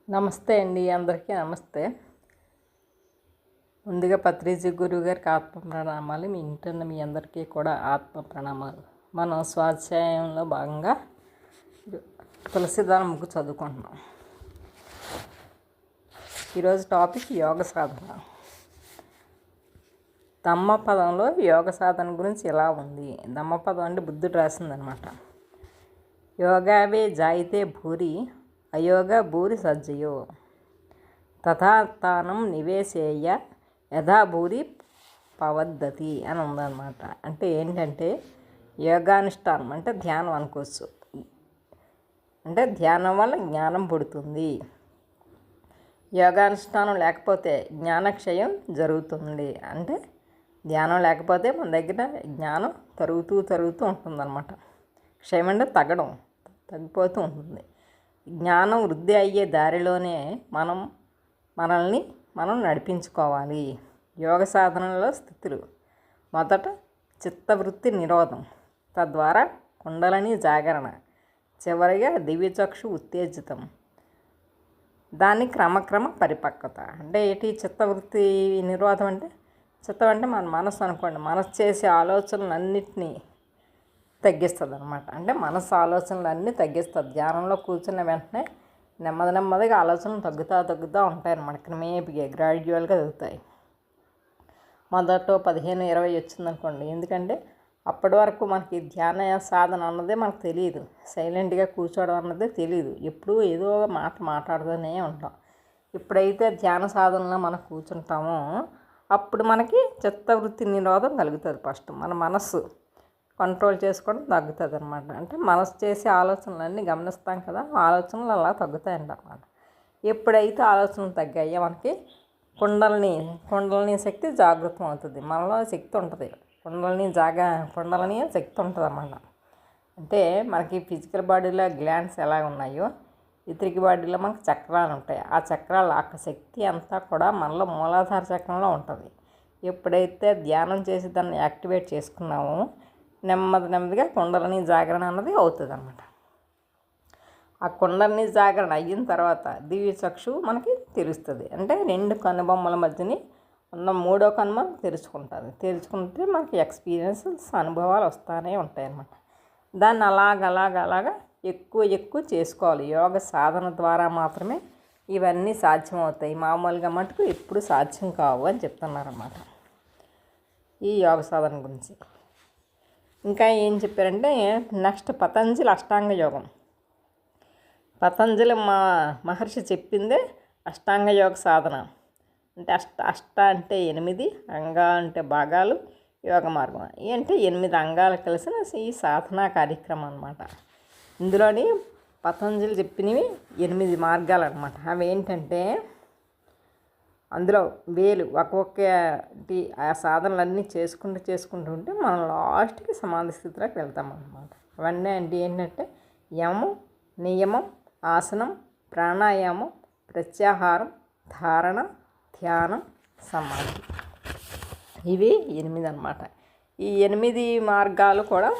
నమస్తే అండి, అందరికీ నమస్తే. ముందుగా పత్రిజీ గురువు గారికి ఆత్మ ప్రణామాలు. మీ ఇంటున్న మీ అందరికీ కూడా ఆత్మ ప్రణామాలు. మనం స్వాధ్యాయంలో భాగంగా తులసిదానం ముగ్గు చదువుకుంటున్నాం. ఈరోజు టాపిక్ యోగ సాధన. ధమ్మపదంలో యోగ సాధన గురించి ఎలా ఉంది. ధమ్మపదం అంటే బుద్ధుడు రాసిందనమాట. యోగావే జాయితే భూరి అయోగ భూరి సజ్జయో తథాత్తానం నివేశేయ యథాభూరి పవద్దతి అని ఉందన్నమాట. అంటే ఏంటంటే యోగానుష్ఠానం అంటే ధ్యానం అనుకోవచ్చు. అంటే ధ్యానం వల్ల జ్ఞానం పుడుతుంది. యోగానుష్ఠానం లేకపోతే జ్ఞానక్షయం జరుగుతుంది. అంటే ధ్యానం లేకపోతే మన దగ్గర జ్ఞానం తరుగుతూ ఉంటుందన్నమాట. క్షయం అంటే తగ్గిపోతూ ఉంటుంది. జ్ఞానం వృద్ధి అయ్యే దారిలోనే మనల్ని నడిపించుకోవాలి. యోగ సాధనలో స్థితులు: మొదట చిత్తవృత్తి నిరోధం, తద్వారా కుండలిని జాగరణ, చివరిగా దివ్యచక్షు ఉత్తేజితం, దాని క్రమక్రమ పరిపక్వత. అంటే ఏంటి చిత్తవృత్తి నిరోధం అంటే? చిత్తం అంటే మన మనసు అనుకోండి. మనసు చేసే ఆలోచనలన్నింటినీ తగ్గిస్తుంది అనమాట. అంటే మనసు ఆలోచనలు అన్నీ తగ్గిస్తుంది. ధ్యానంలో కూర్చున్న వెంటనే నెమ్మదిగా ఆలోచనలు తగ్గుతూ ఉంటాయి అన్నమాట. క్రమేపీగా గ్రాడ్యువల్గా తగ్గుతాయి. మొదట 15-20 వచ్చిందనుకోండి. ఎందుకంటే అప్పటి వరకు మనకి ధ్యాన సాధన అన్నదే మనకు తెలియదు. సైలెంట్గా కూర్చోవడం అన్నదే తెలియదు. ఎప్పుడూ ఏదో మాట్లాడుతూనే ఉంటాం. ఎప్పుడైతే ధ్యాన సాధనలో మనం కూర్చుంటామో అప్పుడు మనకి చిత్తవృత్తి నిరోధం కలుగుతుంది. ఫస్ట్ మన మనస్సు కంట్రోల్ చేసుకోవడం తగ్గుతుంది అనమాట. అంటే మనసు చేసే ఆలోచనలన్నీ గమనిస్తాం కదా, ఆలోచనలు అలా తగ్గుతాయంట అన్నమాట. ఎప్పుడైతే ఆలోచనలు తగ్గాయో మనకి కుండలిని శక్తి జాగృతం అవుతుంది. మనలో శక్తి ఉంటుంది. కుండలిని శక్తి ఉంటుంది అన్నమాట. అంటే మనకి ఫిజికల్ బాడీలో గ్లాండ్స్ ఎలా ఉన్నాయో ఇతరికి బాడీలో మనకు చక్రాలు ఉంటాయి. ఆ చక్రాలు శక్తి అంతా కూడా మనలో మూలాధార చక్రంలో ఉంటుంది. ఎప్పుడైతే ధ్యానం చేసి దాన్ని యాక్టివేట్ చేసుకున్నామో నెమ్మదిగా కుండలిని జాగరణ అన్నది అవుతుంది అన్నమాట. ఆ కుండలిని జాగరణ అయిన తర్వాత దివ్య చక్షు మనకి తెలుస్తుంది. అంటే 2 కనుబొమ్మల మధ్యని ఉన్న 3వ కనుమ తెరుచుకుంటే మనకి ఎక్స్పీరియన్సెస్ అనుభవాలు వస్తూనే ఉంటాయి అన్నమాట. దాన్ని అలాగ ఎక్కువ చేసుకోవాలి. యోగ సాధన ద్వారా మాత్రమే ఇవన్నీ సాధ్యమవుతాయి. మామూలుగా మటుకు ఎప్పుడు సాధ్యం కావు అని చెప్తున్నారన్నమాట ఈ యోగ సాధన గురించి. ఇంకా ఏం చెప్పారంటే నెక్స్ట్ పతంజలి అష్టాంగ యోగం. పతంజలి మహర్షి చెప్పిందే అష్టాంగ యోగ సాధన. అంటే అష్ట అంటే 8, అంగ అంటే భాగాలు, యోగ మార్గం అంటే 8 అంగాలు కలిసిన ఈ సాధనా కార్యక్రమం అన్నమాట. ఇందులోని పతంజలి చెప్పినవి 8 మార్గాలు అన్నమాట. అవి ఏంటంటే అందులో ఒక్కొక్కటి ఆ సాధనలన్నీ చేసుకుంటూ ఉంటే మనం లాస్ట్కి సమాధి స్థితిలోకి వెళ్తాం అన్నమాట. అవన్నీ అంటే ఏంటంటే యమం, నియమం, ఆసనం, ప్రాణాయామం, ప్రత్యాహారం, ధారణ, ధ్యానం, సమాధి. ఇవి 8 అన్నమాట. ఈ 8 మార్గాలు కూడా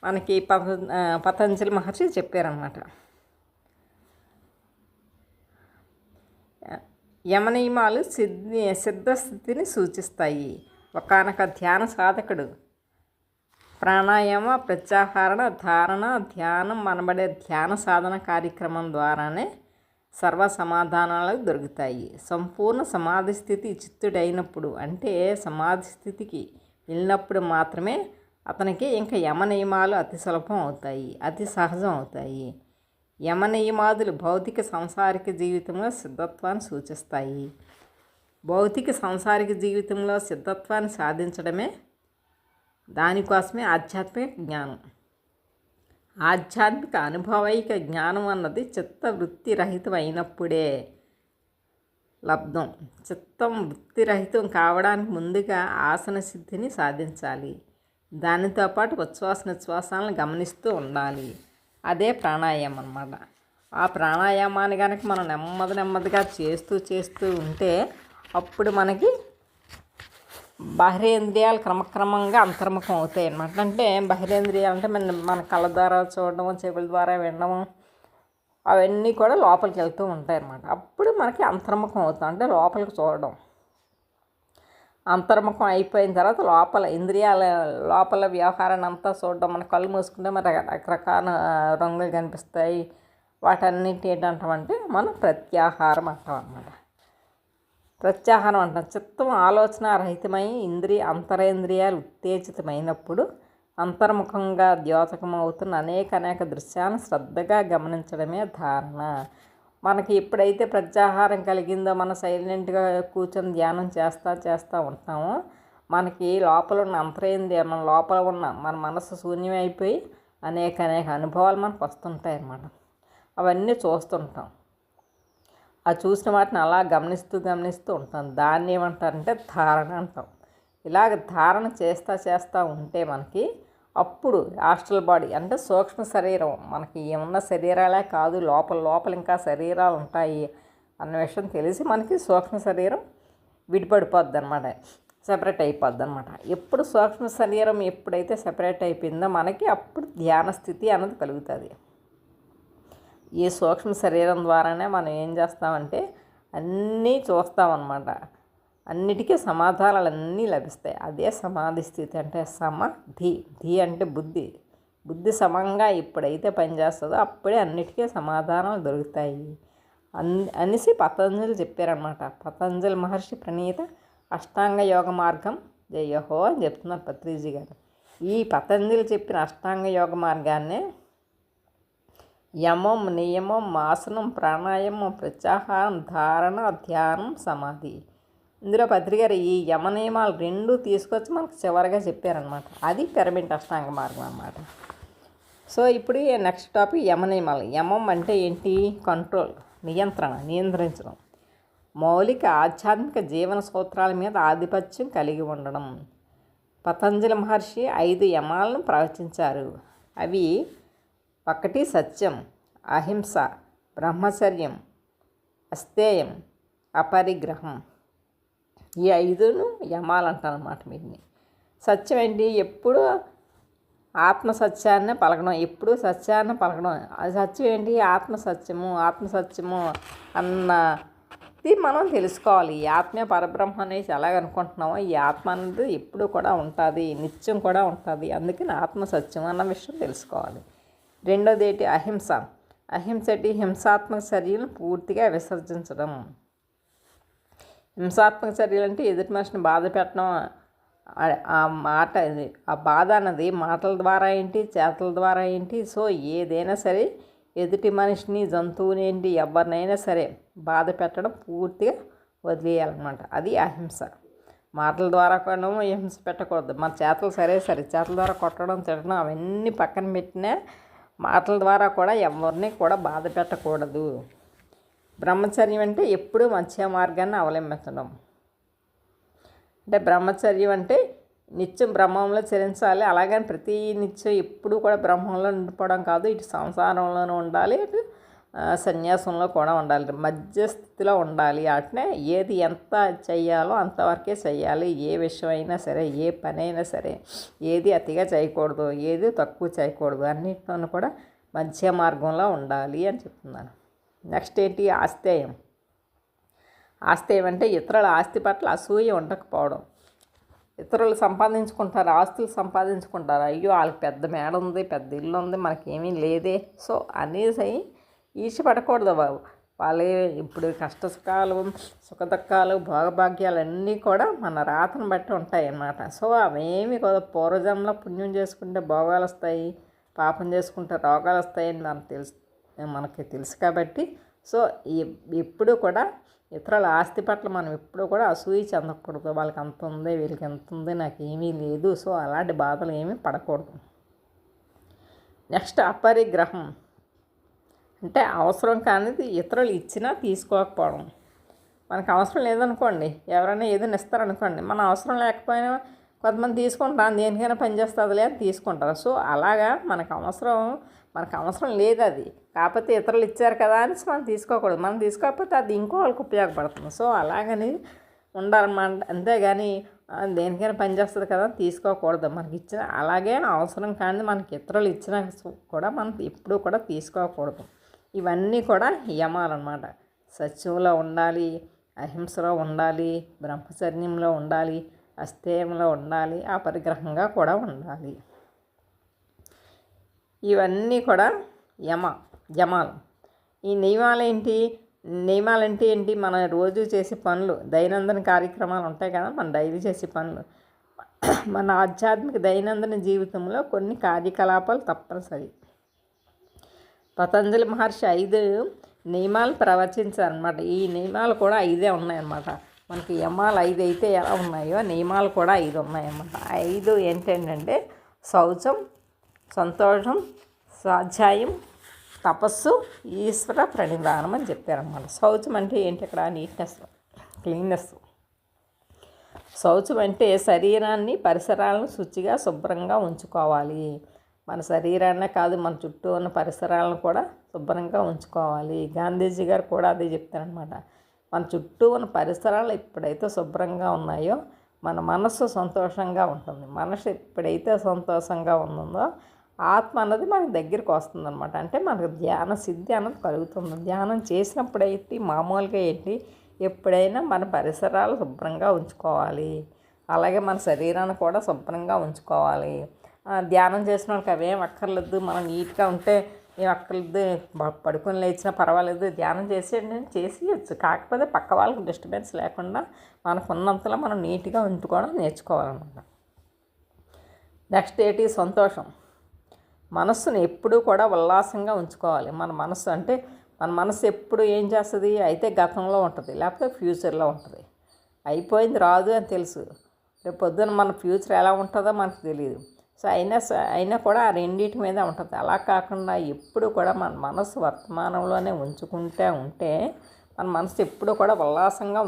మనకి పతంజలి మహర్షి చెప్పారన్నమాట. యమనియమాలు సిద్ధస్థితిని సూచిస్తాయి. ఒకానొక ధ్యాన సాధకుడు ప్రాణాయామ, ప్రత్యాహారణ, ధారణ, ధ్యానం అనబడే ధ్యాన సాధన కార్యక్రమం ద్వారానే సర్వ సమాధానాలు దొరుకుతాయి. సంపూర్ణ సమాధి స్థితి చిత్తుడైనప్పుడు, అంటే సమాధి స్థితికి వెళ్ళినప్పుడు మాత్రమే అతనికి ఇంకా యమనియమాలు అతి సులభం అవుతాయి, అతి సహజం అవుతాయి. యమనియమాదులు భౌతిక సంసారిక జీవితంలో సిద్ధత్వాన్ని సూచిస్తాయి. భౌతిక సంసారిక జీవితంలో సిద్ధత్వాన్ని సాధించడమే దానికోసమే ఆధ్యాత్మిక జ్ఞానం. ఆధ్యాత్మిక అనుభవైక జ్ఞానం అన్నది చిత్త వృత్తి రహితం అయినప్పుడే లబ్ధం. చిత్తం వృత్తిరహితం కావడానికి ముందుగా ఆసన సిద్ధిని సాధించాలి. దానితో పాటు ఉచ్ఛ్వాస నిశ్వాసాలను గమనిస్తూ ఉండాలి. అదే ప్రాణాయామం అన్నమాట. ఆ ప్రాణాయామాన్ని కనుక మనం నెమ్మదిగా చేస్తూ ఉంటే అప్పుడు మనకి బాహ్యేంద్రియాలు క్రమక్రమంగా అంతర్ముఖం అవుతాయి అన్నమాట. అంటే బాహ్యేంద్రియాలు అంటే మన కళ్ళ ద్వారా చూడడము, చెవుల ద్వారా వినడము, అవన్నీ కూడా లోపలికి వెళ్తూ ఉంటాయి అన్నమాట. అప్పుడు మనకి అంతర్ముఖం అవుతాం, అంటే లోపలికి చూడడం. అంతర్ముఖం అయిపోయిన తర్వాత లోపల ఇంద్రియాల లోపల వ్యవహారాన్ని అంతా చూడడం. మన కళ్ళు మూసుకుంటే మరి రకరకాల రంగులు కనిపిస్తాయి. వాటన్నిటి ఏంటంటామంటే మనం ప్రత్యాహారం అంటాం అన్నమాట. ప్రత్యాహారం అంటాం. చిత్తం ఆలోచన రహితమై అంతరేంద్రియాలు ఉత్తేజితమైనప్పుడు అంతర్ముఖంగా ద్యోతకమవుతున్న అనేక దృశ్యాలను శ్రద్ధగా గమనించడమే ధారణ. మనకి ఎప్పుడైతే ప్రత్యాహారం కలిగిందో మనం సైలెంట్గా కూర్చొని ధ్యానం చేస్తూ ఉంటామో మనకి లోపల ఉన్న అంతరేంద్రియ మన లోపల ఉన్న మన మనసు శూన్యమైపోయి అనేక అనుభవాలు మనకు వస్తుంటాయి అన్నమాట. అవన్నీ చూస్తుంటాం. ఆ చూసిన వాటిని అలా గమనిస్తూ ఉంటాం. దాన్ని ఏమంటారంటే ధారణ అంటాం. ఇలాగ ధారణ చేస్తూ ఉంటే మనకి అప్పుడు ఆస్ట్రల్ బాడీ అంటే సూక్ష్మ శరీరం, మనకి ఏమన్నా శరీరాలే కాదు, లోపల ఇంకా శరీరాలు ఉంటాయి అన్న విషయం తెలిసి మనకి సూక్ష్మ శరీరం విడిపడిపోద్ది అనమాట, సెపరేట్ అయిపోద్ది అనమాట. ఎప్పుడు సూక్ష్మ శరీరం ఎప్పుడైతే సెపరేట్ అయిపోయిందో మనకి అప్పుడు ధ్యాన స్థితి అన్నది కలుగుతుంది. ఈ సూక్ష్మ శరీరం ద్వారానే మనం ఏం చేస్తామంటే అన్నీ చూస్తామన్నమాట. అన్నిటికీ సమాధానాలు అన్నీ లభిస్తాయి. అదే సమాధి స్థితి అంటే ధి అంటే బుద్ధి సమంగా ఎప్పుడైతే పనిచేస్తుందో అప్పుడే అన్నిటికీ సమాధానాలు దొరుకుతాయి అనేసి పతంజలి చెప్పారనమాట. పతంజలి మహర్షి ప్రణీత అష్టాంగ యోగ మార్గం జయహో అని చెప్తున్నారు పత్రిజీ గారు. ఈ పతంజలి చెప్పిన అష్టాంగ యోగ మార్గాన్నే యమం, నియమం, ఆసనం, ప్రాణాయామం, ప్రత్యాహారం, ధారణ, ధ్యానం, సమాధి. ఇందులో పత్రిగారు ఈ యమ నియమాలు రెండూ తీసుకొచ్చి మనకు చివరిగా చెప్పారనమాట. అది పిరమిడ్ అష్టాంగ మార్గం అన్నమాట. సో ఇప్పుడు నెక్స్ట్ టాపిక్ యమ నియమాలు. యమం అంటే ఏంటి? కంట్రోల్, నియంత్రించడం, మౌలిక ఆధ్యాత్మిక జీవన సూత్రాల మీద ఆధిపత్యం కలిగి ఉండడం. పతంజలి మహర్షి 5 యమాలను ప్రవచించారు. అవి 1 సత్యం, అహింస, బ్రహ్మచర్యం, అస్తేయం, అపరిగ్రహం. ఈ 5ను యమాలు అంటారన్నమాట. వీటిని సత్యం ఏంటి? ఎప్పుడు ఆత్మసత్యాన్ని పలకడం, ఎప్పుడు సత్యాన్ని పలకడం. అది సత్యం ఏంటి? ఆత్మసత్యము అన్నది మనం తెలుసుకోవాలి. ఈ ఆత్మే పరబ్రహ్మ అనేసి ఎలాగనుకుంటున్నామో ఈ ఆత్మ అనేది ఎప్పుడు కూడా ఉంటుంది, నిత్యం కూడా ఉంటుంది. అందుకని ఆత్మసత్యం అన్న విషయం తెలుసుకోవాలి. రెండోది ఏంటి? అహింస ఏంటి? హింసాత్మక చర్యలను పూర్తిగా విసర్జించడం. హింసాత్మక చర్యలు అంటే ఎదుటి మనిషిని బాధ పెట్టడం. ఆ బాధ అన్నది మాటల ద్వారా ఏంటి, చేతల ద్వారా ఏంటి. సో ఏదైనా సరే ఎదుటి మనిషిని, జంతువుని ఏంటి, ఎవరినైనా సరే బాధ పెట్టడం పూర్తిగా వదిలేయాలన్నమాట. అది అహింస. మాటల ద్వారా కూడా హింస పెట్టకూడదు. మన చేతలు సరే చేతల ద్వారా కొట్టడం, తిట్టడం అవన్నీ పక్కన పెట్టినా మాటల ద్వారా కూడా ఎవరిని కూడా బాధ పెట్టకూడదు. బ్రహ్మచర్యం అంటే ఎప్పుడూ మంచి మార్గాన్ని అవలంబించడం. అంటే బ్రహ్మచర్యం అంటే నిత్యం బ్రహ్మంలో చరించాలి. అలాగని ప్రతి నిత్యం ఎప్పుడు కూడా బ్రహ్మంలో ఉండిపోవడం కాదు. ఇటు సంసారంలోనూ ఉండాలి, ఇటు సన్యాసంలో కూడా ఉండాలి, మధ్యస్థితిలో ఉండాలి. అట్నే ఏది ఎంత చెయ్యాలో అంతవరకే చెయ్యాలి. ఏ విషయం అయినా సరే, ఏ పని అయినా సరే ఏది అతిగా చేయకూడదు, ఏది తక్కువ చేయకూడదు. అన్నిటిలోనూ కూడా మధ్య మార్గంలో ఉండాలి అని చెప్తున్నాను. నెక్స్ట్ ఏంటి? ఆస్తేయం అంటే ఇతరుల ఆస్తి పట్ల అసూయ ఉండకపోవడం. ఇతరులు సంపాదించుకుంటారు, ఆస్తులు సంపాదించుకుంటారు. అయ్యో వాళ్ళకి పెద్ద మేడ ఉంది, పెద్ద ఇల్లు ఉంది, మనకేమీ లేదే. సో అనేసి ఈర్ష్యపడకూడదు. వాళ్ళే ఇప్పుడు కష్టసుఖాలు, సుఖదుఖాలు, భోగభాగ్యాలు అన్నీ కూడా మన రాతను బట్టి ఉంటాయి అన్నమాట. సో అవేమి కూడా పూర్వజన్మలో పుణ్యం చేసుకుంటే భోగాలు వస్తాయి, పాపం చేసుకుంటే రోగాలు వస్తాయని మనకి తెలుసు కాబట్టి సో ఎప్పుడు కూడా ఇతరుల ఆస్తి పట్ల మనం ఎప్పుడు కూడా అసూయ చెందకూడదు. వాళ్ళకి అంత ఉంది, వీళ్ళకి ఎంత ఉంది, నాకు ఏమీ లేదు. సో అలాంటి బాధలు ఏమీ పడకూడదు. నెక్స్ట్ అపరిగ్రహం అంటే అవసరం కానిది ఇతరులు ఇచ్చినా తీసుకోకపోవడం. మనకు అవసరం లేదనుకోండి, ఎవరైనా ఏదైనా ఇస్తారనుకోండి, మన అవసరం లేకపోయినా కొంతమంది తీసుకుంటారు, దేనికైనా పనిచేస్తుందిలే అని తీసుకుంటారు. సో అలాగా మనకు అవసరం లేదు అది, కాకపోతే ఇతరులు ఇచ్చారు కదా అని మనం తీసుకోకూడదు. మనం తీసుకోకపోతే అది ఇంకో వాళ్ళకి ఉపయోగపడుతుంది. సో అలాగని ఉండాలన్నమాట. అంతేగాని దేనికైనా పనిచేస్తుంది కదా తీసుకోకూడదు. మనకి ఇచ్చిన అలాగే అవసరం కానీ మనకి ఇతరులు ఇచ్చినా కూడా మనం ఎప్పుడూ కూడా తీసుకోకూడదు. ఇవన్నీ కూడా యమాలన్నమాట. సత్యంలో ఉండాలి, అహింసలో ఉండాలి, బ్రహ్మచర్యంలో ఉండాలి, అస్థేయంలో ఉండాలి, అపరిగ్రహంగా కూడా ఉండాలి. ఇవన్నీ కూడా యమాలు. ఈ నియమాలంటే ఏంటి? మనం రోజు చేసే పనులు, దైనందిన కార్యక్రమాలు ఉంటాయి కదా, మన డైలీ చేసే పనులు. మన ఆధ్యాత్మిక దైనందిన జీవితంలో కొన్ని కార్యకలాపాలు తప్పనిసరి. పతంజలి మహర్షి 5 నియమాలు ప్రవచించారనమాట. ఈ నియమాలు కూడా 5 ఉన్నాయన్నమాట. మనకి యమాలు 5 అయితే ఎలా ఉన్నాయో నియమాలు కూడా 5 ఉన్నాయన్నమాట. 5 ఏంటంటే శౌచం, సంతోషం, స్వాధ్యాయం, తపస్సు, ఈశ్వర ప్రణిధానం అని చెప్పారన్నమాట. శౌచం అంటే ఏంటి? ఇక్కడ నీట్నెస్, క్లీన్నెస్. శౌచం అంటే శరీరాన్ని, పరిసరాలను శుచిగా శుభ్రంగా ఉంచుకోవాలి. మన శరీరాన్నే కాదు, మన చుట్టూ ఉన్న పరిసరాలను కూడా శుభ్రంగా ఉంచుకోవాలి. గాంధీజీ గారు కూడా అదే చెప్తారనమాట. మన చుట్టూ ఉన్న పరిసరాలు ఎప్పుడైతే శుభ్రంగా ఉన్నాయో మన మనస్సు సంతోషంగా ఉంటుంది. మనసు ఎప్పుడైతే సంతోషంగా ఉంటుందో ఆత్మ అన్నది మనకి దగ్గరికి వస్తుందన్నమాట. అంటే మనకు ధ్యాన సిద్ధి అన్నది కలుగుతుంది. ధ్యానం చేసినప్పుడైతే మామూలుగా ఏంటి, ఎప్పుడైనా మన పరిసరాలు శుభ్రంగా ఉంచుకోవాలి. అలాగే మన శరీరాన్ని కూడా శుభ్రంగా ఉంచుకోవాలి. ధ్యానం చేసిన వాళ్ళకి అవేం అక్కర్లేదు, మనం నీట్గా ఉంటే ఏం అక్కర్లేదు, పడుకొని లేచినా పర్వాలేదు, ధ్యానం చేసేయచ్చు. కాకపోతే పక్క వాళ్ళకి డిస్టర్బెన్స్ లేకుండా మనకున్నంతలో మనం నీట్గా ఉంచుకోవడం నేర్చుకోవాలన్నమాట. నెక్స్ట్ ఏంటి? సంతోషం. మనస్సును ఎప్పుడూ కూడా ఉల్లాసంగా ఉంచుకోవాలి. మన మనస్సు ఎప్పుడు ఏం చేస్తుంది? అయితే గతంలో ఉంటుంది, లేకపోతే ఫ్యూచర్లో ఉంటుంది. అయిపోయింది రాదు అని తెలుసు. రేపు పొద్దున మన ఫ్యూచర్ ఎలా ఉంటుందో మనకు తెలియదు. సో అయినా కూడా ఆ రెండింటి మీద ఉంటుంది. అలా కాకుండా ఎప్పుడు కూడా మన మనసు వర్తమానంలోనే ఉంటే మన మనసు ఎప్పుడు కూడా ఉల్లాసంగా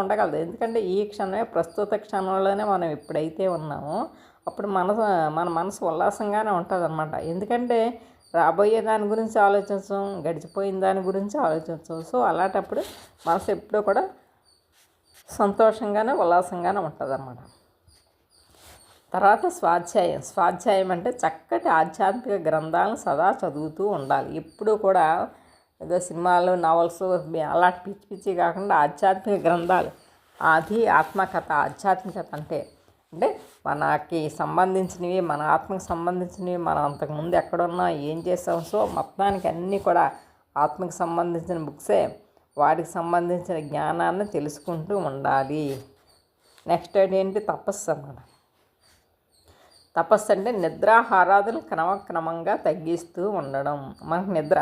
ఉండగలదు. ఎందుకంటే ఈ క్షణమే, ప్రస్తుత క్షణంలోనే మనం ఎప్పుడైతే ఉన్నామో అప్పుడు మన మనసు ఉల్లాసంగానే ఉంటుంది అన్నమాట. ఎందుకంటే రాబోయే దాని గురించి ఆలోచించం, గడిచిపోయిన దాని గురించి ఆలోచించం. సో అలాంటప్పుడు మనసు ఎప్పుడూ కూడా సంతోషంగానే, ఉల్లాసంగానే ఉంటుంది అన్నమాట. తర్వాత స్వాధ్యాయం అంటే చక్కటి ఆధ్యాత్మిక గ్రంథాలను సదా చదువుతూ ఉండాలి. ఎప్పుడూ కూడా ఏదో సినిమాలు, నవల్స్ అలాంటి పిచ్చి కాకుండా ఆధ్యాత్మిక గ్రంథాలు, అది ఆత్మకథ. ఆధ్యాత్మికత అంటే మనకి సంబంధించినవి, మన ఆత్మకు సంబంధించినవి, మనం అంతకుముందు ఎక్కడున్నా ఏం చేస్తాం. సో మొత్తానికి అన్నీ కూడా ఆత్మకు సంబంధించిన బుక్సే. వాటికి సంబంధించిన జ్ఞానాన్ని తెలుసుకుంటూ ఉండాలి. నెక్స్ట్ ఏంటి? తపస్సు అన్నమాట. తపస్సు అంటే నిద్రాహారాదులు క్రమక్రమంగా తగ్గిస్తూ ఉండడం. మనకు నిద్ర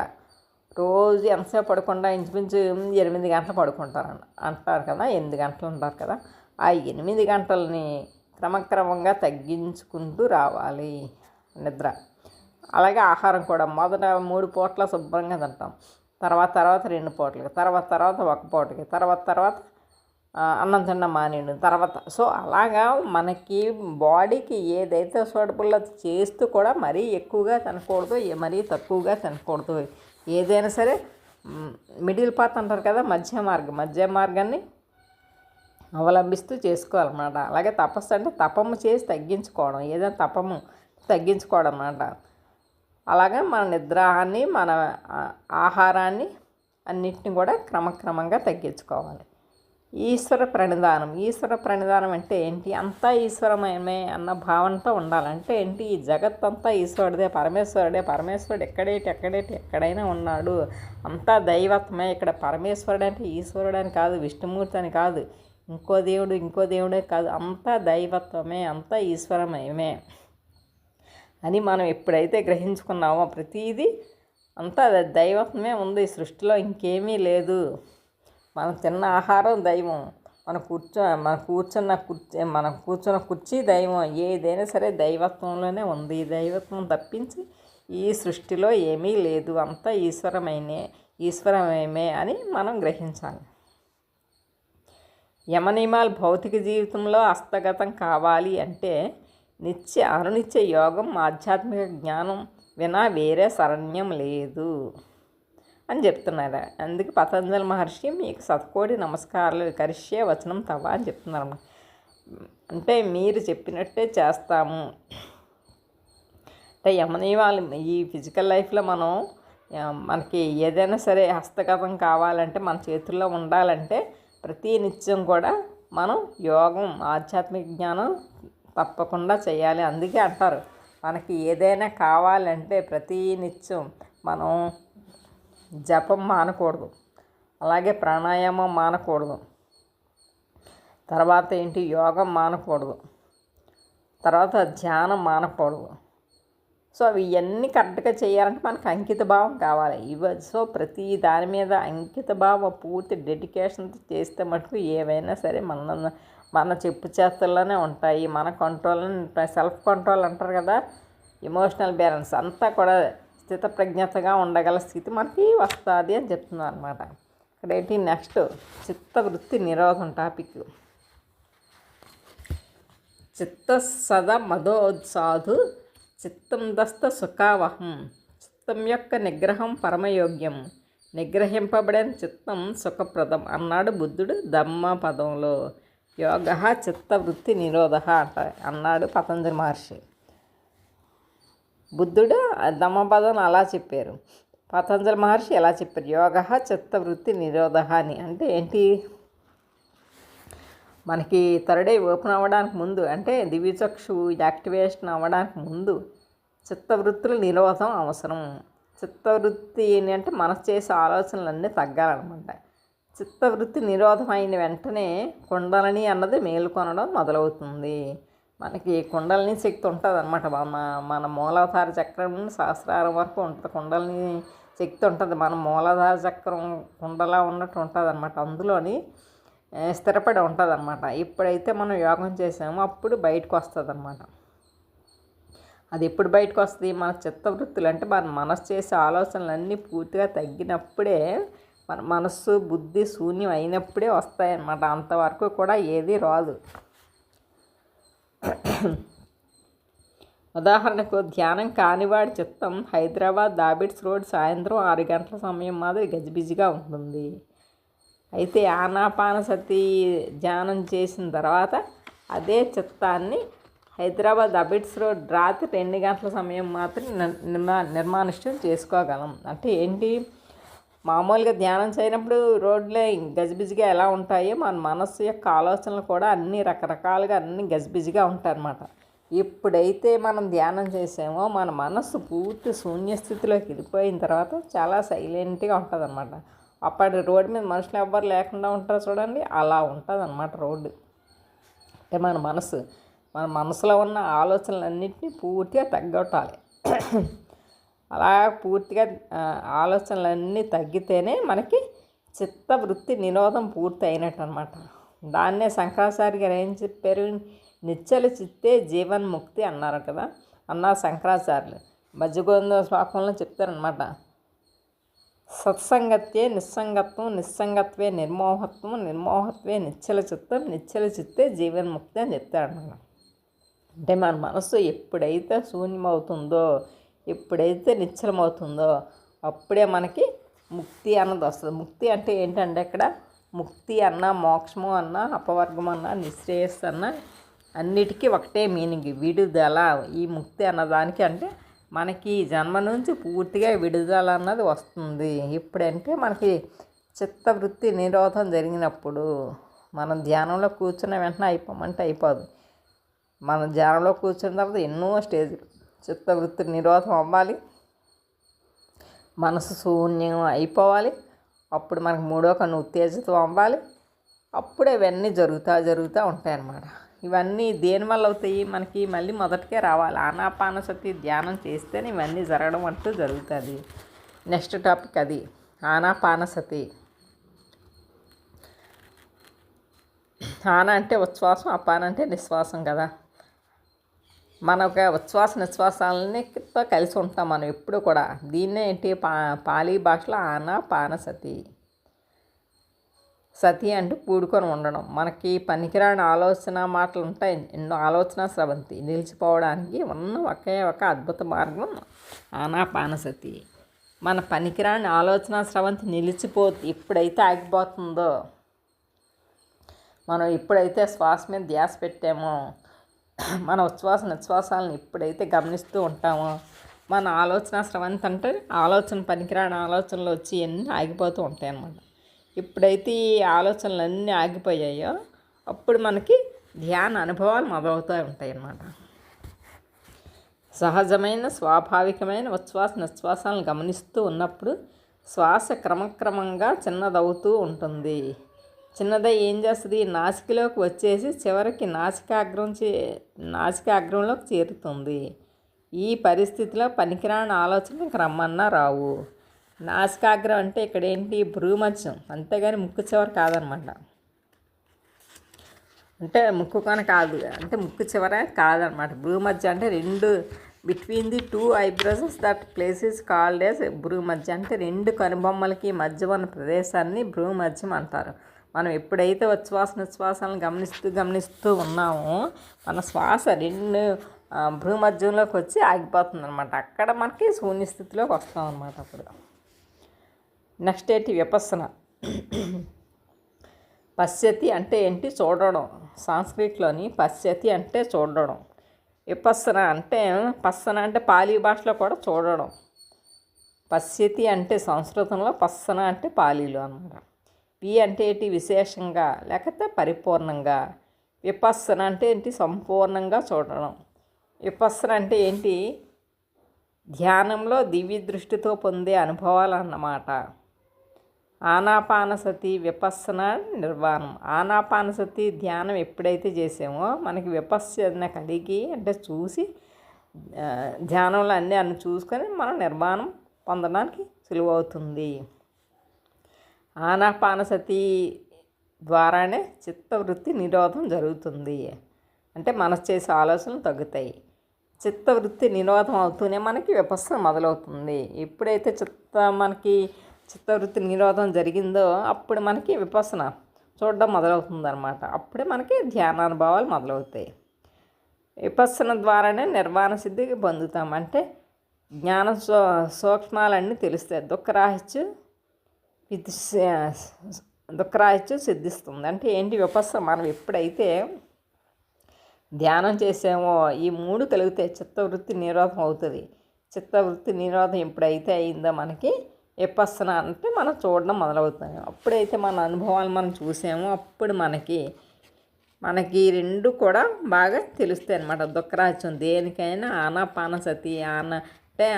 రోజు ఎంతసేపు పడుకుండా ఇంచుమించు 8 గంటలు పడుకుంటారు అంటారు కదా, 8 గంటలు ఉంటారు కదా. ఆ 8 గంటలని క్రమక్రమంగా తగ్గించుకుంటూ రావాలి నిద్ర. అలాగే ఆహారం కూడా మొదట 3 పూట్ల శుభ్రంగా తింటాం, తర్వాత 2 పూటలకి, తర్వాత 1 పూటకి, తర్వాత అన్నం తినడం మానేయడం, తర్వాత. సో అలాగా మనకి బాడీకి ఏదైతే సూటబుల్ అది చేస్తూ కూడా మరీ ఎక్కువగా తినకూడదు, మరీ తక్కువగా తినకూడదు. ఏదైనా సరే మిడిల్ పాత్ అంటారు కదా, మధ్య మార్గాన్ని అవలంబిస్తూ చేసుకోవాలన్నమాట. అలాగే తపస్సు అంటే తపము చేసి తగ్గించుకోవడం, ఏదైనా తపము తగ్గించుకోవడం అన్నమాట. అలాగే మన నిద్రాన్ని, మన ఆహారాన్ని అన్నిటిని కూడా క్రమక్రమంగా తగ్గించుకోవాలి. ఈశ్వర ప్రణిధానం అంటే ఏంటి? అంతా ఈశ్వరమయమే అన్న భావనతో ఉండాలంటే ఏంటి? ఈ జగత్తంతా ఈశ్వరుడే, పరమేశ్వరుడు ఎక్కడైనా ఉన్నాడు, అంతా దైవత్వమే. ఇక్కడ పరమేశ్వరుడు అంటే ఈశ్వరుడు అని కాదు, విష్ణుమూర్తి అని కాదు, ఇంకో దేవుడే కాదు, అంతా దైవత్వమే, అంతా ఈశ్వరమయమే అని మనం ఎప్పుడైతే గ్రహించుకున్నామో ప్రతిదీ అంతా దైవత్వమే ఉంది, సృష్టిలో ఇంకేమీ లేదు. మనం తిన్న ఆహారం దైవం, మనం కూర్చున్న కుర్చీ దైవం. ఏదైనా సరే దైవత్వంలోనే ఉంది. దైవత్వం తప్పించి ఈ సృష్టిలో ఏమీ లేదు, అంతా ఈశ్వరమయమే అని మనం గ్రహించాలి. యమనియమాలు భౌతిక జీవితంలో హస్తగతం కావాలి అంటే అనునిత్య యోగం, ఆధ్యాత్మిక జ్ఞానం వినా వేరే శరణ్యం లేదు అని చెప్తున్నారు. అందుకే పతంజలి మహర్షి మీకు 1,000,000 నమస్కారాలు కరిష్యే వచనం తవ అని చెప్తున్నారు. అంటే మీరు చెప్పినట్టే చేస్తాము. అంటే యమనియమాలు ఈ ఫిజికల్ లైఫ్లో మనం మనకి ఏదైనా సరే హస్తగతం కావాలంటే మన చేతుల్లో ఉండాలంటే ప్రతి నిత్యం కూడా మనం యోగం ఆధ్యాత్మిక జ్ఞానం తప్పకుండా చేయాలి. అందుకే అంటారు మనకి ఏదైనా కావాలంటే ప్రతి నిత్యం మనం జపం మానకూడదు, అలాగే ప్రాణాయామం మానకూడదు, తర్వాత ఏంటి యోగం మానకూడదు, తర్వాత ధ్యానం మానకూడదు. సో అవి ఇవన్నీ కరెక్ట్గా చేయాలంటే మనకు అంకిత భావం కావాలి. సో ప్రతి దాని మీద అంకిత భావం పూర్తి డెడికేషన్తో చేస్తే మటుకు ఏవైనా సరే మన చెప్పు చేతుల్లోనే ఉంటాయి, మన కంట్రోల్లోనే ఉంటాయి. సెల్ఫ్ కంట్రోల్ అంటారు కదా, ఎమోషనల్ బ్యాలెన్స్ అంతా కూడా స్థితప్రజ్ఞతగా ఉండగల స్థితి మనకి వస్తుంది అని చెప్తున్నారు అనమాట. ఇక్కడ ఏంటి నెక్స్ట్ చిత్తవృత్తి నిరోధం టాపిక్. చిత్త సద మదోత్సాధు చిత్తం దస్త సుఖావహం. చిత్తం యొక్క నిగ్రహం పరమయోగ్యం, నిగ్రహింపబడిన చిత్తం సుఖప్రదం అన్నాడు బుద్ధుడు ధమ్మపదంలో. యోగ చిత్తవృత్తి నిరోధ అన్నాడు పతంజలి మహర్షి. బుద్ధుడు ధమ్మపదం అలా చెప్పారు, పతంజలి మహర్షి ఎలా చెప్పారు యోగ చిత్తవృత్తి నిరోధ అని. అంటే ఏంటి, మనకి థర్డ్ ఐ ఓపెన్ అవ్వడానికి ముందు అంటే దివ్యచక్షు యాక్టివేషన్ అవ్వడానికి ముందు చిత్తవృత్తుల నిరోధం అవసరం. చిత్తవృత్తి అంటే మనసు చేసే ఆలోచనలన్నీ తగ్గాలన్నమాట. చిత్తవృత్తి నిరోధం అయిన వెంటనే కుండలిని అన్నది మేలుకొనడం మొదలవుతుంది. మనకి కుండలిని శక్తి ఉంటుంది అనమాట. మన మూలాధార చక్రం నుండి సహస్రారం వరకు ఉంటుంది కుండలిని శక్తి ఉంటుంది. మన మూలాధార చక్రం కుండలా ఉన్నట్టు ఉంటుంది అనమాట, అందులోని స్థిరపడి ఉంటుంది అనమాట. ఎప్పుడైతే మనం యోగం చేసామో అప్పుడు బయటకు వస్తుంది అనమాట. అది ఎప్పుడు బయటకు వస్తుంది, మన చిత్తవృత్తులు అంటే మన మనసు చేసే ఆలోచనలన్నీ పూర్తిగా తగ్గినప్పుడే, మన మనస్సు బుద్ధి శూన్యం అయినప్పుడే వస్తాయన్నమాట. అంతవరకు కూడా ఏది రాదు. ఉదాహరణకు ధ్యానం కానివాడి చిత్తం హైదరాబాద్ దాబిట్స్ రోడ్ సాయంత్రం 6 గంటల సమయం మాదిరి గజిబిజిగా ఉంటుంది. అయితే ఆనాపానసతి ధ్యానం చేసిన తర్వాత అదే చిత్తాన్ని హైదరాబాద్ అబిట్స్ రోడ్ రాత్రి 2 గంటల సమయం మాత్రం నిర్మానుష్యం చేసుకోగలం. అంటే ఏంటి, మామూలుగా ధ్యానం చేయనప్పుడు రోడ్లే గజిబిజిగా ఎలా ఉంటాయో మన మనస్సు యొక్క ఆలోచనలు కూడా అన్నీ రకరకాలుగా అన్నీ గజిబిజిగా ఉంటాయి అన్నమాట. ఎప్పుడైతే మనం ధ్యానం చేసామో మన మనస్సు పూర్తి శూన్యస్థితిలోకి వెళ్ళిపోయిన తర్వాత చాలా సైలెంట్గా ఉంటుంది అన్నమాట. అప్పటి రోడ్డు మీద మనుషులు ఎవ్వరు లేకుండా ఉంటారు చూడండి, అలా ఉంటుంది అన్నమాట రోడ్డు. అంటే మన మనసులో ఉన్న ఆలోచనలన్నింటినీ పూర్తిగా తగ్గొట్టాలి. అలా పూర్తిగా ఆలోచనలన్నీ తగ్గితేనే మనకి చిత్తవృత్తి నిరోధం పూర్తి అయినట్టు అనమాట. దాన్నే శంకరాచార్య గారు ఏం చెప్పారు, నిశ్చల చిత్తే జీవన్ముక్తి అన్నారు కదా, అన్నారు శంకరాచార్యులు. మధ్యగోవింద శ్లోకంలో చెప్తారనమాట. సత్సంగత్యే నిస్సంగత్వం, నిస్సంగత్వే నిర్మోహత్వం, నిర్మోహత్వే నిశ్చల చిత్తం, నిశ్చల చిత్తే జీవన్ముక్తి అని చెప్తారనమాట. అంటే మన మనస్సు ఎప్పుడైతే శూన్యమవుతుందో, ఎప్పుడైతే నిశ్చలమవుతుందో అప్పుడే మనకి ముక్తి అన్నది వస్తుంది. ముక్తి అంటే ఏంటంటే ఇక్కడ ముక్తి అన్న, మోక్షము అన్న, అపవర్గం అన్న, నిశ్రేయస్సు అన్న అన్నిటికీ ఒకటే మీనింగ్, విడుదల. ఈ ముక్తి అన్నదానికి అంటే మనకి జన్మ నుంచి పూర్తిగా విడుదల అన్నది వస్తుంది. ఇప్పుడంటే మనకి చిత్తవృత్తి నిరోధం జరిగినప్పుడు మనం ధ్యానంలో కూర్చున్న వెంటనే అయిపోమంటే అయిపోదు. మనం ధ్యానంలో కూర్చున్న తర్వాత ఎన్నో స్టేజ్లు చిత్తవృత్తి నిరోధం అవ్వాలి, మనసు శూన్యం అయిపోవాలి, అప్పుడు మనకు మూడో కన్ను ఉత్తేజితం అవ్వాలి. అప్పుడే ఇవన్నీ జరుగుతూ ఉంటాయన్నమాట. ఇవన్నీ దేనివల్ల అవుతాయి, మనకి మళ్ళీ మొదటికే రావాలి. ఆనాపానసతి ధ్యానం చేస్తేనే ఇవన్నీ జరగడం అంటూ జరుగుతుంది. నెక్స్ట్ టాపిక్ అది ఆనాపానసతి. ఆన అంటే ఉచ్ఛ్వాసం, అపాన అంటే నిశ్వాసం కదా. మన ఒక ఉచ్ఛ్వాస నిశ్వాసాలతో కలిసి ఉంటాం మనం ఎప్పుడు కూడా. దీన్నే ఏంటి పాలీ భాషలో ఆనాపానసతి. సతి అంటే కూడుకొని ఉండడం. మనకి పనికిరాని ఆలోచన మాటలు ఉంటాయి, ఎన్నో ఆలోచన స్రవంతి. నిలిచిపోవడానికి ఉన్న ఒకే ఒక అద్భుత మార్గం ఆనాపానసతి. మన పనికిరాని ఆలోచన స్రవంతి ఎప్పుడైతే ఆగిపోతుందో, మనం ఎప్పుడైతే శ్వాస మీద ధ్యాస పెట్టామో, మన ఉచ్ఛ్వాస నిశ్వాసాలను ఎప్పుడైతే గమనిస్తూ ఉంటామో మన ఆలోచన స్రవంతి అంటే ఆలోచన పనికిరాని ఆలోచనలు వచ్చి అన్నీ ఆగిపోతూ ఉంటాయి అన్నమాట. ఎప్పుడైతే ఈ ఆలోచనలు అన్నీ ఆగిపోయాయో అప్పుడు మనకి ధ్యాన అనుభవాలు మొదలవుతూ ఉంటాయి అన్నమాట. సహజమైన స్వాభావికమైన ఉచ్ఛ్వాస నిశ్వాసాలను గమనిస్తూ ఉన్నప్పుడు శ్వాస క్రమక్రమంగా చిన్నదవుతూ ఉంటుంది. చిన్నదై ఏం చేస్తుంది, నాసికలోకి వచ్చేసి చివరికి నాసికాగ్రంలోకి చేరుతుంది. ఈ పరిస్థితిలో పనికిరాని ఆలోచనలు రమ్మన్నా రావు. నాసికాగ్రం అంటే ఇక్కడ ఏంటి, భ్రూమధ్యం, అంతేగాని ముక్కు చివర కాదనమాట. అంటే ముక్కు కొన కాదు, అంటే ముక్కు చివర కాదనమాట. భ్రూమధ్యం అంటే రెండు between the two eyebrows that place is called as భ్రూమధ్యం. అంటే రెండు కనుబొమ్మలకి మధ్య ఉన్న ప్రదేశాన్ని భ్రూమధ్యం అంటారు. మనం ఎప్పుడైతే ఉచ్ఛ్వాస నిశ్వాసాలను గమనిస్తూ ఉన్నామో మన శ్వాస రెండు భ్రూమధ్యంలోకి వచ్చి ఆగిపోతుంది అనమాట. అక్కడ మనకి శూన్య స్థితిలోకి వస్తాం అనమాట. అప్పుడు నెక్స్ట్ ఏంటి, విపස්සన. పశ్యతి అంటే ఏంటి, చూడడం. సంస్కృతిలోని పశ్యతి అంటే చూడడం. విపස්සన అంటే పాలీ భాషలో కూడా చూడడం. పశ్యతి అంటే సంస్కృతంలో, పස්සన అంటే పాలీలో అనమాట. వి అంటే ఏంటి, విశేషంగా లేకపోతే పరిపూర్ణంగా. విపස්සన అంటే ఏంటి, సంపూర్ణంగా చూడడం. విపස්සన అంటే ఏంటి, ధ్యానంలో దివ్య దృష్టితో పొందే అనుభవాలు అన్నమాట. ఆనాపానసతి విపස්සన నిర్వాణం. ఆనాపానసతి ధ్యానం ఎప్పుడైతే చేసామో మనకి విపස්සన కలిగి అంటే చూసి ధ్యానంలో అన్నీ చూసుకొని మనం నిర్వాణం పొందడానికి సులువవుతుంది. ఆనాపానసతి ద్వారానే చిత్తవృత్తి నిరోధం జరుగుతుంది. అంటే మనసు చేసే ఆలోచనలు తగ్గుతాయి. చిత్తవృత్తి నిరోధం అవుతూనే మనకి విపස්සన మొదలవుతుంది. ఎప్పుడైతే చిత్తవృత్తి నిరోధం జరిగిందో అప్పుడు మనకి విపස්සన చూడడం మొదలవుతుంది అనమాట. అప్పుడే మనకి ధ్యానానుభవాలు మొదలవుతాయి. విపස්සన ద్వారానే నిర్వాణ సిద్ధికి పొందుతాం. అంటే జ్ఞాన సూక్ష్మాలన్నీ తెలుస్తాయి. దుఃఖరాహిత్యం సిద్ధిస్తుంది. అంటే ఏంటి, విపස්සన మనం ఎప్పుడైతే ధ్యానం చేసామో ఈ మూడు కలిగితే చిత్తవృత్తి నిరోధం అవుతుంది. చిత్తవృత్తి నిరోధం ఎప్పుడైతే అయిందో మనకి విపස්සన అంటే మనం చూడడం మొదలవుతుంది. అప్పుడైతే మన అనుభవాలు మనం చూసామో అప్పుడు మనకి రెండు కూడా బాగా తెలుస్తాయి అన్నమాట. దుఃఖరాహిత్యం దేనికైనా ఆనాపానసతి అంటే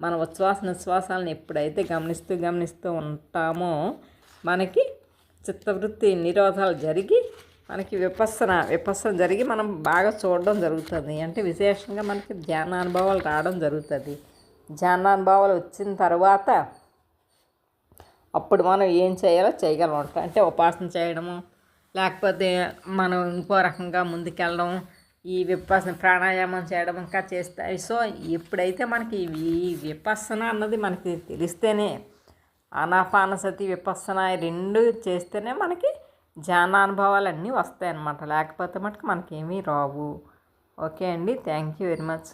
మన ఉచ్ఛ్వాస నిశ్వాసాలను ఎప్పుడైతే గమనిస్తూ ఉంటామో మనకి చిత్తవృత్తి నిరోధాలు జరిగి మనకి విపස්සన జరిగి మనం బాగా చూడడం జరుగుతుంది. అంటే విశేషంగా మనకి ధ్యానానుభవాలు రావడం జరుగుతుంది. ధ్యానానుభవాలు వచ్చిన తర్వాత అప్పుడు మనం ఏం చేయాలో చేయగలం. అంటే ఉపాసన చేయడము, లేకపోతే మనం ఇంకో రకంగా ముందుకెళ్ళడం, ఈ విపස්සన ప్రాణాయామం చేయడం ఇంకా చేస్తాయి. సో ఎప్పుడైతే మనకి ఈ విపස්සన అన్నది మనకి తెలిస్తేనే, ఆనాపానసతి విపස්සన రెండు చేస్తేనే మనకి ధ్యానానుభవాలు అన్నీ వస్తాయి అన్నమాట. లేకపోతే మటుకు మనకేమీ రావు. ఓకే అండి, థ్యాంక్ యూ వెరీ మచ్.